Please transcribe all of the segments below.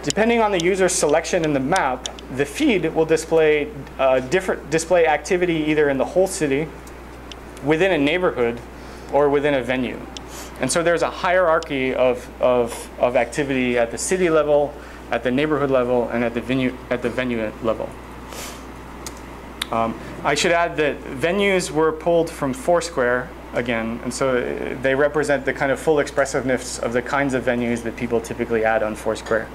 Depending on the user's selection in the map, the feed will display display activity either in the whole city, within a neighborhood, or within a venue. And so there's a hierarchy of activity at the city level, at the neighborhood level, and at the venue level. I should add that venues were pulled from Foursquare again, and so they represent the kind of full expressiveness of the kinds of venues that people typically add on Foursquare.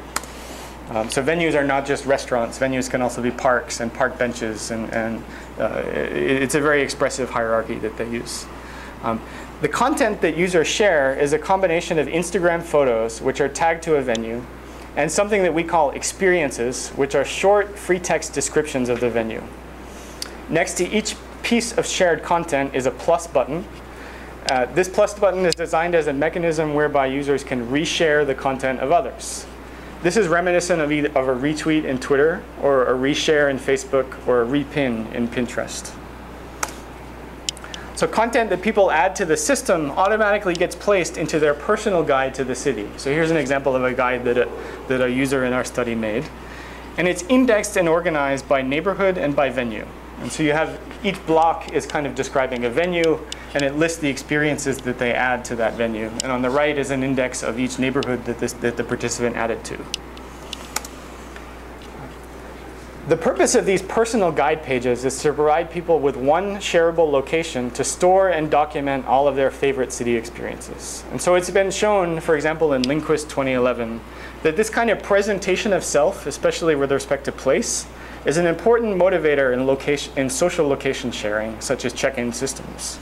So venues are not just restaurants. Venues can also be parks and park benches, and it's a very expressive hierarchy that they use. The content that users share is a combination of Instagram photos, which are tagged to a venue, and something that we call experiences, which are short, free text descriptions of the venue. Next to each piece of shared content is a plus button. This plus button is designed as a mechanism whereby users can reshare the content of others. This is reminiscent of a retweet in Twitter, or a reshare in Facebook, or a repin in Pinterest. So content that people add to the system automatically gets placed into their personal guide to the city. So here's an example of a guide that a user in our study made. And it's indexed and organized by neighborhood and by venue. And so you have each block is kind of describing a venue, and it lists the experiences that they add to that venue. And on the right is an index of each neighborhood that the participant added to. The purpose of these personal guide pages is to provide people with one shareable location to store and document all of their favorite city experiences. And so it's been shown, for example, in Linquist 2011, that this kind of presentation of self, especially with respect to place, is an important motivator in social location sharing, such as check-in systems.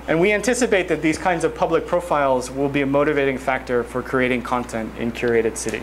And we anticipate that these kinds of public profiles will be a motivating factor for creating content in curated city.